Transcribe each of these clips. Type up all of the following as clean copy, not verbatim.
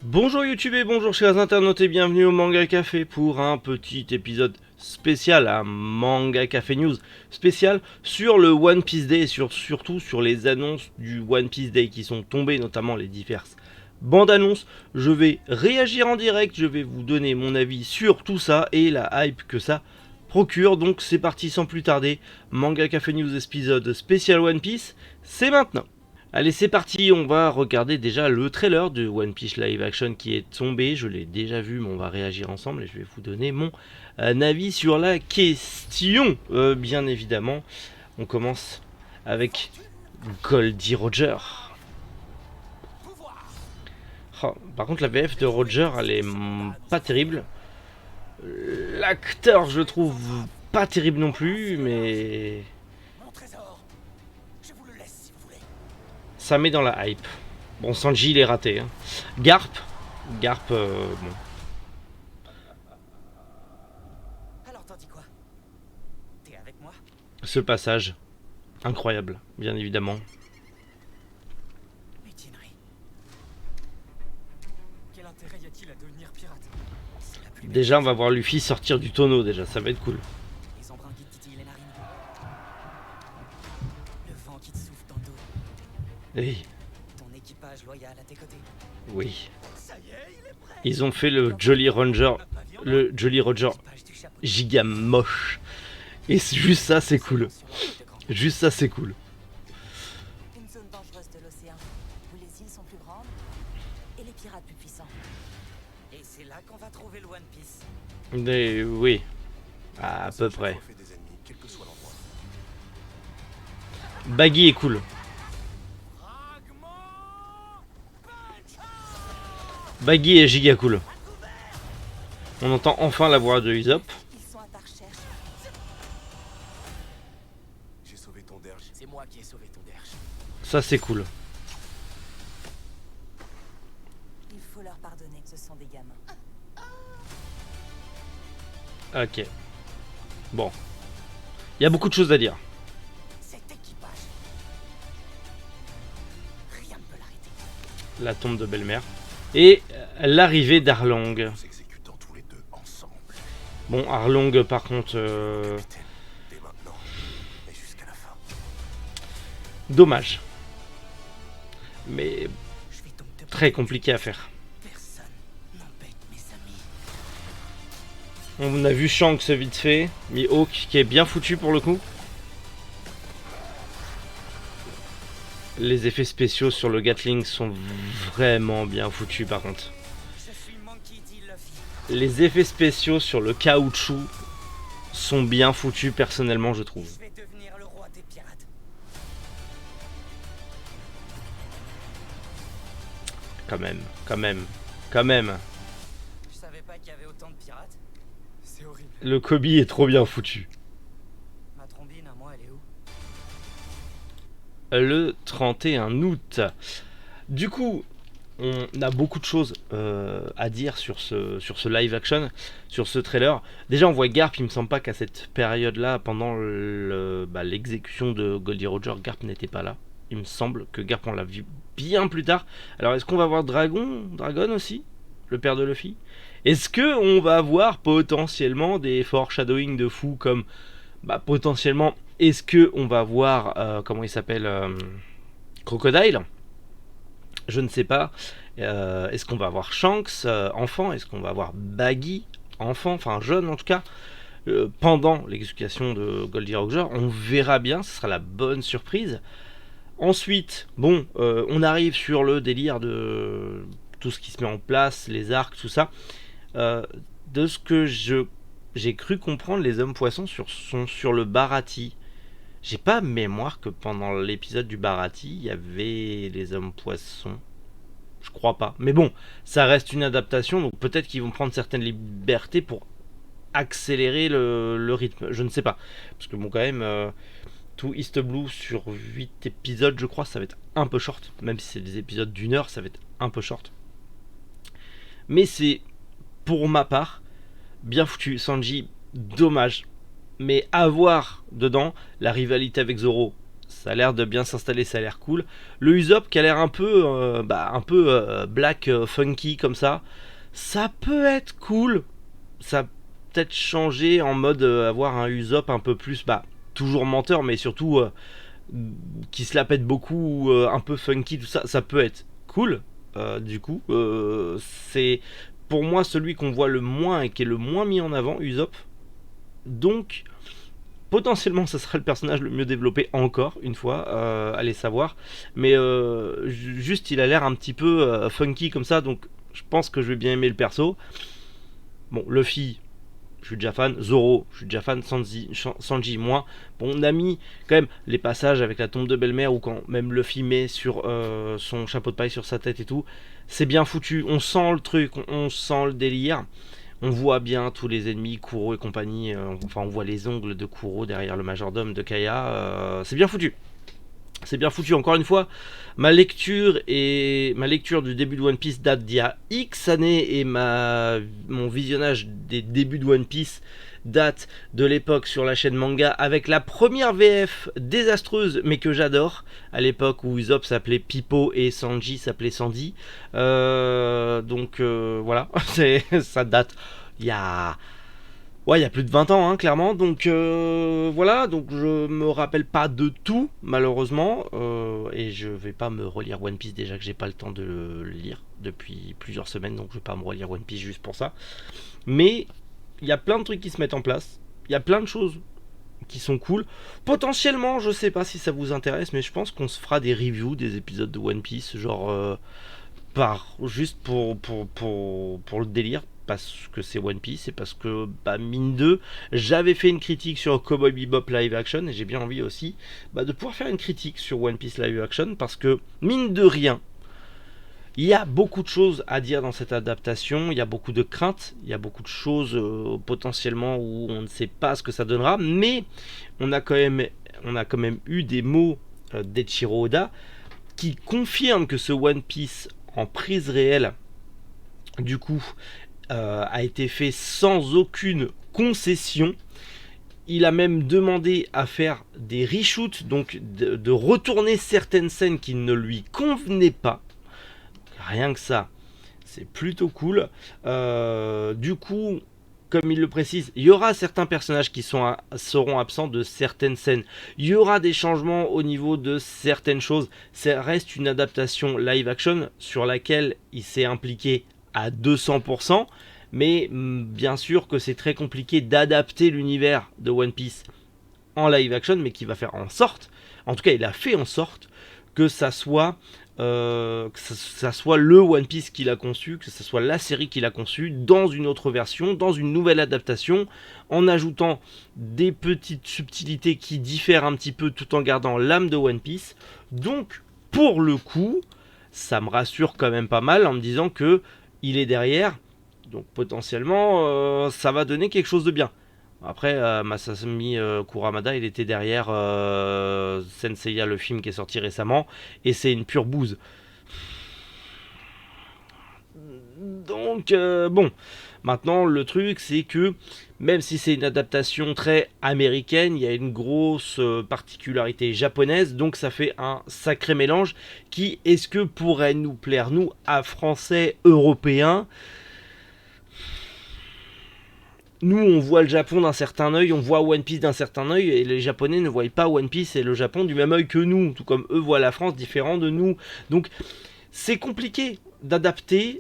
Bonjour YouTube et bonjour chers internautes et bienvenue au Manga Café pour un petit épisode spécial, un Manga Café News spécial sur le One Piece Day et surtout sur les annonces du One Piece Day qui sont tombées, notamment les diverses bandes annonces. Je vais réagir en direct, je vais vous donner mon avis sur tout ça et la hype que ça procure. Donc c'est parti sans plus tarder, Manga Café News épisode spécial One Piece, c'est maintenant. Allez, c'est parti, on va regarder déjà le trailer de One Piece Live Action qui est tombé. Je l'ai déjà vu, mais on va réagir ensemble et je vais vous donner mon avis sur la question. Bien évidemment, on commence avec Goldie Roger. Oh, par contre, la VF de Roger, elle est pas terrible. L'acteur, je trouve pas terrible non plus, mais ça met dans la hype. Bon, Sanji, il est raté. Hein. Garp, bon. Alors t'en dis quoi? T'es avec moi? Ce passage, incroyable, bien évidemment. Mutinerie. Quel intérêt y a-t-il à devenir pirate? C'est la plus belle Déjà, on va chose. voir Luffy sortir du tonneau, déjà, ça va être cool. Les embruns qui te titillent les narines. Le vent qui te souffle dans le dos. Oui, Ton équipage loyal à tes côtés. oui. Ça y est, il est prêt. Ils ont fait le Jolly Ranger, le Jolly Roger L'équipage du chapeau. giga moche. Et juste ça, c'est cool. Sur la route de Grand- Juste ça, c'est cool. Une zone dangereuse de l'océan, où les îles sont plus grandes et les pirates plus puissants. Et c'est là qu'on va trouver le One Piece. Mais oui, à peu près. Baggy est cool. Baggy est giga cool. On entend enfin la voix de Usopp. Ils sont à ta recherche. J'ai sauvé ton derge. C'est moi qui ai sauvé ton derge. Ça, c'est cool. Il faut leur pardonner que ce sont des gamins. Ok. Bon. Il y a beaucoup de choses à dire. Cet équipage. Rien ne peut l'arrêter. La tombe de belle-mère. Et l'arrivée d'Arlong. Nous exécutons tous les deux ensemble. Bon, Arlong, par contre, Capitaine, dès maintenant et jusqu'à la fin. dommage. Mais Je vais donc te très compliqué à faire. Personne n'embête mes amis. On a vu Shanks vite fait. Mihawk qui est bien foutu pour le coup. Les effets spéciaux sur le Gatling sont vraiment bien foutus par contre. Je suis Monkey D. Luffy. Les effets spéciaux sur le caoutchouc sont bien foutus personnellement, je trouve. Je vais devenir le roi des pirates. Quand même. Je savais pas qu'il y avait autant de pirates. C'est horrible. Le Kobe est trop bien foutu. Ma trombine, à moi, elle est où? Le 31 août. Du coup, on a beaucoup de choses à dire sur ce live action, sur ce trailer. Déjà, on voit Garp, il me semble pas qu'à cette période-là, pendant l'exécution de Goldie Roger, Garp n'était pas là. Il me semble que Garp, on l'a vu bien plus tard. Alors, est-ce qu'on va voir Dragon aussi, le père de Luffy? Est-ce que on va voir potentiellement des foreshadowing de fou comme potentiellement, est-ce que on va voir comment il s'appelle Crocodile? Je ne sais pas. Est-ce qu'on va voir Shanks enfant? Est-ce qu'on va voir Baggy enfant, enfin jeune en tout cas, pendant l'exécution de Goldie Roger? On verra bien, ce sera la bonne surprise. Ensuite, bon, on arrive sur le délire de tout ce qui se met en place, les arcs, tout ça. De ce que j'ai cru comprendre, les hommes poissons sont sur le Baratie. J'ai pas mémoire que pendant l'épisode du Baratie, il y avait les hommes poissons. Je crois pas. Mais bon, ça reste une adaptation, donc peut-être qu'ils vont prendre certaines libertés pour accélérer le rythme. Je ne sais pas. Parce que bon, quand même, tout East Blue sur 8 épisodes, je crois, ça va être un peu short. Même si c'est des épisodes d'une heure, ça va être un peu short. Mais c'est, pour ma part, bien foutu. Sanji, dommage. Mais avoir dedans la rivalité avec Zoro, Ça a l'air de bien s'installer, ça a l'air cool. Le Usopp qui a l'air un peu, black, funky comme ça. Ça peut être cool. Ça peut peut-être changer en mode avoir un Usopp un peu plus, toujours menteur, mais surtout qui se la pète beaucoup, un peu funky, tout ça. Ça peut être cool. Du coup, c'est pour moi celui qu'on voit le moins et qui est le moins mis en avant, Usopp. Donc potentiellement ça sera le personnage le mieux développé encore une fois, allez savoir, mais juste il a l'air un petit peu funky comme ça, donc je pense que je vais bien aimer le perso. Bon, Luffy je suis déjà fan, Zoro je suis déjà fan, Sanji moins. Bon, on a mis quand même les passages avec la tombe de belle-mère ou quand même Luffy met sur son chapeau de paille sur sa tête et tout, c'est bien foutu, on sent le truc, on sent le délire. On voit bien tous les ennemis, Kuro et compagnie, on voit les ongles de Kuro derrière le majordome de Kaya, c'est bien foutu. C'est bien foutu, encore une fois, ma lecture du début de One Piece date d'il y a X années et mon visionnage des débuts de One Piece date de l'époque sur la chaîne manga avec la première VF désastreuse mais que j'adore, à l'époque où Usopp s'appelait Pipo et Sanji s'appelait Sandy. Voilà, ça date il y a plus de 20 ans, hein, clairement. Donc voilà, donc je me rappelle pas de tout, malheureusement. Et je vais pas me relire One Piece, déjà que j'ai pas le temps de le lire depuis plusieurs semaines. Donc je vais pas me relire One Piece juste pour ça. Mais il y a plein de trucs qui se mettent en place. Il y a plein de choses qui sont cool. Potentiellement, je sais pas si ça vous intéresse, mais je pense qu'on se fera des reviews des épisodes de One Piece, genre juste pour le délire. Parce que c'est One Piece et parce que mine de, j'avais fait une critique sur Cowboy Bebop live action et j'ai bien envie aussi de pouvoir faire une critique sur One Piece live action parce que mine de rien, il y a beaucoup de choses à dire dans cette adaptation, il y a beaucoup de craintes, il y a beaucoup de choses potentiellement où on ne sait pas ce que ça donnera, mais on a quand même eu des mots d'Eiichiro Oda qui confirment que ce One Piece en prise réelle, du coup, a été fait sans aucune concession. Il a même demandé à faire des reshoots, donc de retourner certaines scènes qui ne lui convenaient pas. Rien que ça, c'est plutôt cool. Du coup, comme il le précise, il y aura certains personnages qui seront absents de certaines scènes. Il y aura des changements au niveau de certaines choses. Ça reste une adaptation live action sur laquelle il s'est impliqué à 200%, mais bien sûr que c'est très compliqué d'adapter l'univers de One Piece en live action, mais qui va faire en sorte, en tout cas il a fait en sorte que ça soit le One Piece qu'il a conçu, que ça soit la série qu'il a conçue dans une autre version, dans une nouvelle adaptation, en ajoutant des petites subtilités qui diffèrent un petit peu tout en gardant l'âme de One Piece. Donc pour le coup, ça me rassure quand même pas mal en me disant que il est derrière, donc potentiellement ça va donner quelque chose de bien. Après Masami Kuramada, il était derrière Senseiya, le film qui est sorti récemment, et c'est une pure bouse. Donc bon, maintenant le truc c'est que même si c'est une adaptation très américaine, il y a une grosse particularité japonaise, donc ça fait un sacré mélange qui, est-ce que pourrait nous plaire, nous, à Français, Européens? Nous, on voit le Japon d'un certain œil, on voit One Piece d'un certain œil, et les Japonais ne voient pas One Piece et le Japon du même œil que nous, tout comme eux voient la France différent de nous. Donc, c'est compliqué d'adapter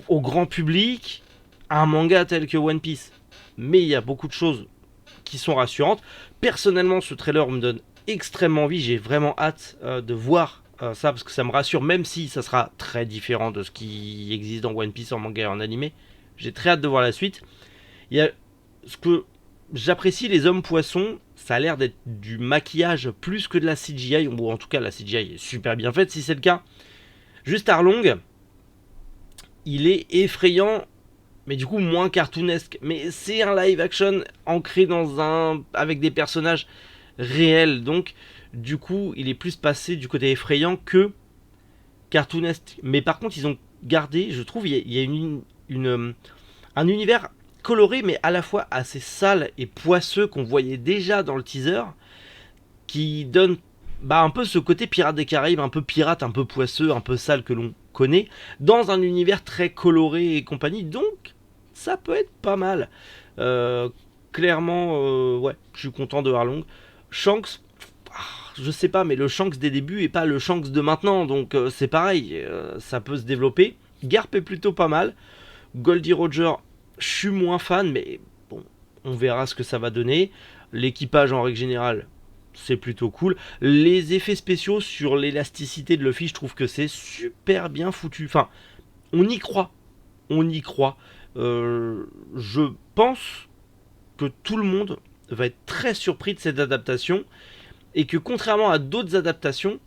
au grand public un manga tel que One Piece. Mais il y a beaucoup de choses qui sont rassurantes. Personnellement, ce trailer me donne extrêmement envie. J'ai vraiment hâte de voir ça, parce que ça me rassure, même si ça sera très différent de ce qui existe dans One Piece en manga et en animé. J'ai très hâte de voir la suite. Il y a ce que j'apprécie, les hommes poissons, ça a l'air d'être du maquillage plus que de la CGI, ou en tout cas la CGI est super bien faite si c'est le cas. Juste Arlong, il est effrayant, mais du coup moins cartoonesque. Mais c'est un live action ancré avec des personnages réels, donc du coup il est plus passé du côté effrayant que cartoonesque. Mais par contre ils ont gardé, je trouve, il y a un univers coloré, mais à la fois assez sale et poisseux qu'on voyait déjà dans le teaser, qui donne bah, un peu ce côté pirate des Caraïbes, un peu pirate, un peu poisseux, un peu sale que l'on connaît, dans un univers très coloré et compagnie, donc ça peut être pas mal. Euh, Clairement, ouais, je suis content de Arlong. Shanks, je sais pas, mais le Shanks des débuts est pas le Shanks de maintenant, donc c'est pareil, ça peut se développer. Garp est plutôt pas mal. Goldie Roger, je suis moins fan, mais bon, on verra ce que ça va donner. L'équipage en règle générale, c'est plutôt cool. Les effets spéciaux sur l'élasticité de Luffy, je trouve que c'est super bien foutu. Enfin, on y croit. On y croit. Je pense que tout le monde va être très surpris de cette adaptation et que contrairement à d'autres adaptations,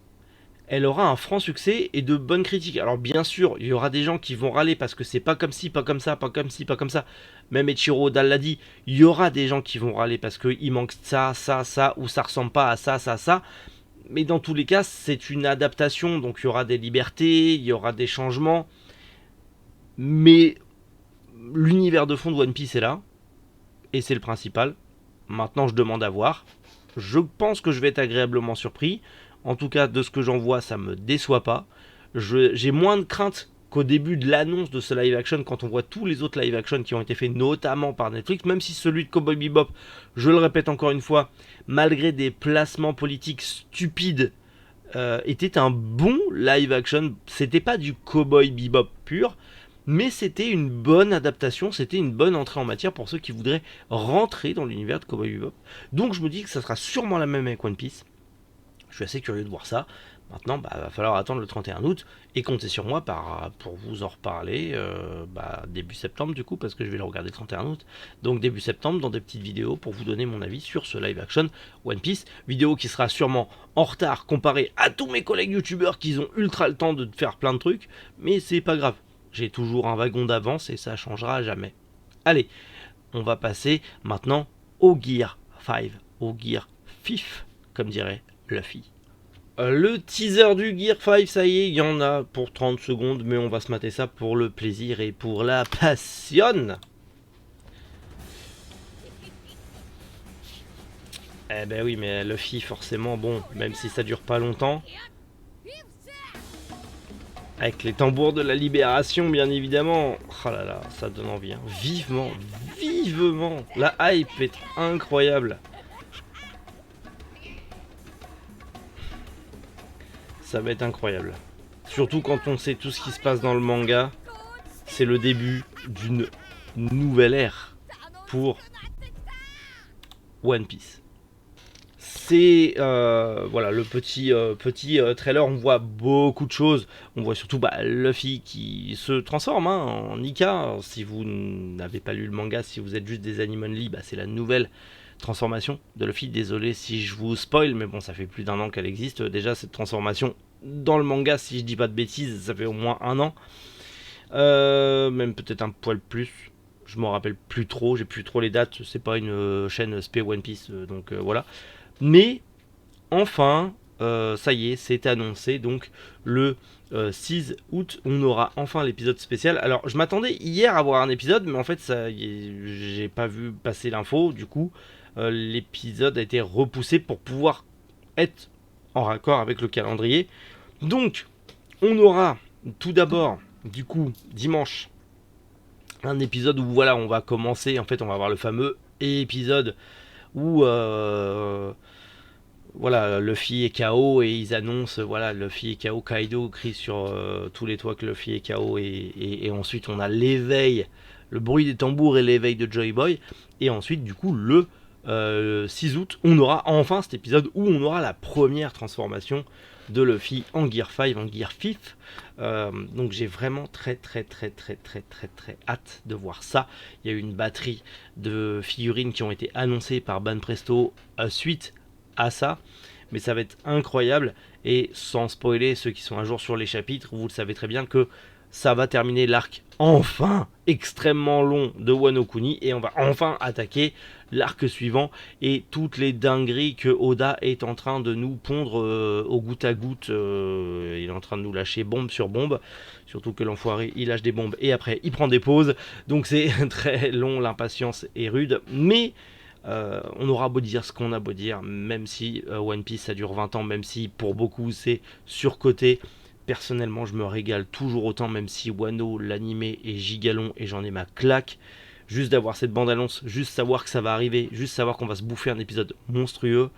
elle aura un franc succès et de bonnes critiques. Alors bien sûr, il y aura des gens qui vont râler parce que c'est pas comme ci, pas comme ça, pas comme ci, pas comme ça. Même Eiichiro Oda l'a dit, il y aura des gens qui vont râler parce qu'il manque ça, ça, ça, ou ça ressemble pas à ça, ça, ça. Mais dans tous les cas, c'est une adaptation, donc il y aura des libertés, il y aura des changements. Mais l'univers de fond de One Piece est là, et c'est le principal. Maintenant, je demande à voir. Je pense que je vais être agréablement surpris. En tout cas, de ce que j'en vois, ça me déçoit pas. J'ai moins de crainte qu'au début de l'annonce de ce live action, quand on voit tous les autres live action qui ont été faits notamment par Netflix, même si celui de Cowboy Bebop, je le répète encore une fois, malgré des placements politiques stupides, était un bon live action. C'était pas du Cowboy Bebop pur, mais c'était une bonne adaptation, c'était une bonne entrée en matière pour ceux qui voudraient rentrer dans l'univers de Cowboy Bebop. Donc je me dis que ça sera sûrement la même avec One Piece. Je suis assez curieux de voir ça. Maintenant, bah, va falloir attendre le 31 août et compter sur moi pour vous en reparler début septembre du coup, parce que je vais le regarder le 31 août. Donc début septembre dans des petites vidéos pour vous donner mon avis sur ce live action One Piece. Vidéo qui sera sûrement en retard comparé à tous mes collègues youtubeurs qui ont ultra le temps de faire plein de trucs, mais c'est pas grave. J'ai toujours un wagon d'avance et ça changera jamais. Allez, on va passer maintenant au Gear 5, au Gear 5, comme dirait Luffy. Le teaser du Gear 5, ça y est, il y en a pour 30 secondes, mais on va se mater ça pour le plaisir et pour la passion. Eh ben oui, mais Luffy, forcément, bon, même si ça dure pas longtemps. Avec les tambours de la libération, bien évidemment. Oh là là, ça donne envie. Hein. Vivement, vivement. La hype est incroyable. Ça va être incroyable. Surtout quand on sait tout ce qui se passe dans le manga. C'est le début d'une nouvelle ère pour One Piece. C'est voilà le petit trailer. On voit beaucoup de choses. On voit surtout Luffy qui se transforme en Nika. Si vous n'avez pas lu le manga, si vous êtes juste des anime only, c'est la nouvelle transformation de Luffy. Désolé si je vous spoil, mais bon, ça fait plus d'1 an qu'elle existe. Déjà, cette transformation dans le manga, si je dis pas de bêtises, ça fait au moins 1 an. Même peut-être un poil plus. Je m'en rappelle plus trop. J'ai plus trop les dates. C'est pas une chaîne SP One Piece, donc voilà. Mais enfin, ça y est, c'est annoncé. Donc le 6 août, on aura enfin l'épisode spécial. Alors, je m'attendais hier à voir un épisode, mais en fait, j'ai pas vu passer l'info. Du coup, l'épisode a été repoussé pour pouvoir être en raccord avec le calendrier. Donc, on aura tout d'abord, du coup, dimanche, un épisode où voilà, on va commencer. En fait, on va avoir le fameux épisode où voilà, Luffy est KO et ils annoncent voilà, Luffy est KO, Kaido crie sur tous les toits que Luffy est KO et ensuite on a l'éveil, le bruit des tambours et l'éveil de Joy Boy. Et ensuite du coup le 6 août on aura enfin cet épisode où on aura la première transformation de Luffy en Gear 5, en Gear 5. Donc j'ai vraiment très hâte de voir ça. Il y a eu une batterie de figurines qui ont été annoncées par Banpresto suite à ça, mais ça va être incroyable. Et sans spoiler ceux qui sont à jour sur les chapitres, vous le savez très bien que ça va terminer l'arc enfin extrêmement long de Wano Kuni et on va enfin attaquer l'arc suivant et toutes les dingueries que Oda est en train de nous pondre au goutte à goutte. Il est en train de nous lâcher bombe sur bombe, surtout que l'enfoiré il lâche des bombes et après il prend des pauses, donc c'est très long, l'impatience est rude, mais On aura beau dire ce qu'on a beau dire, même si One Piece ça dure 20 ans, même si pour beaucoup c'est surcoté. Personnellement, je me régale toujours autant, même si Wano, l'animé, est gigalon et j'en ai ma claque. Juste d'avoir cette bande-annonce, juste savoir que ça va arriver, juste savoir qu'on va se bouffer un épisode monstrueux.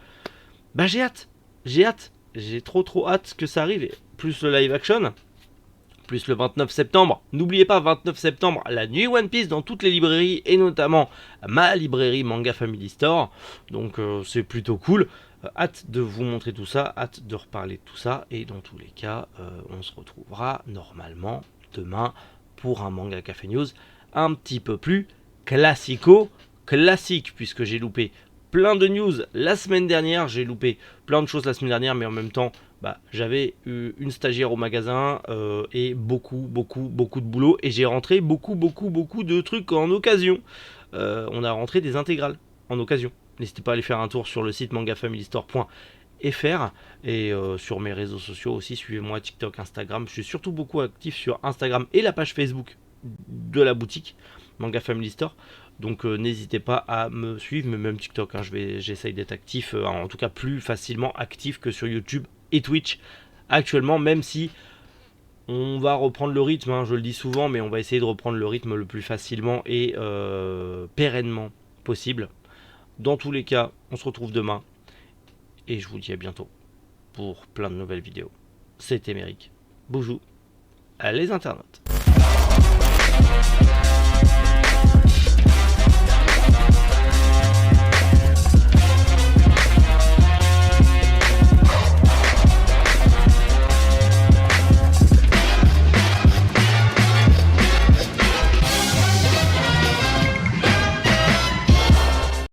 Bah j'ai hâte, j'ai trop hâte que ça arrive. Plus le live action, plus le 29 septembre. N'oubliez pas, 29 septembre, la nuit One Piece dans toutes les librairies et notamment ma librairie Manga Family Store. Donc c'est plutôt cool. Hâte de vous montrer tout ça, hâte de reparler de tout ça. Et dans tous les cas, on se retrouvera normalement demain pour un Manga Café News un petit peu plus classique, puisque j'ai loupé plein de news la semaine dernière, j'ai loupé plein de choses la semaine dernière, mais en même temps, j'avais eu une stagiaire au magasin et beaucoup de boulot, et j'ai rentré beaucoup de trucs en occasion. On a rentré des intégrales en occasion. N'hésitez pas à aller faire un tour sur le site mangafamilystore.fr et sur mes réseaux sociaux aussi, suivez-moi TikTok, Instagram. Je suis surtout beaucoup actif sur Instagram et la page Facebook de la boutique Manga Family Store. Donc n'hésitez pas à me suivre, mais même TikTok, j'essaye d'être actif, en tout cas plus facilement actif que sur YouTube et Twitch actuellement, même si on va reprendre le rythme, je le dis souvent, mais on va essayer de reprendre le rythme le plus facilement et pérennement possible. Dans tous les cas, on se retrouve demain et je vous dis à bientôt pour plein de nouvelles vidéos. C'était Méric. Bonjour à les internautes.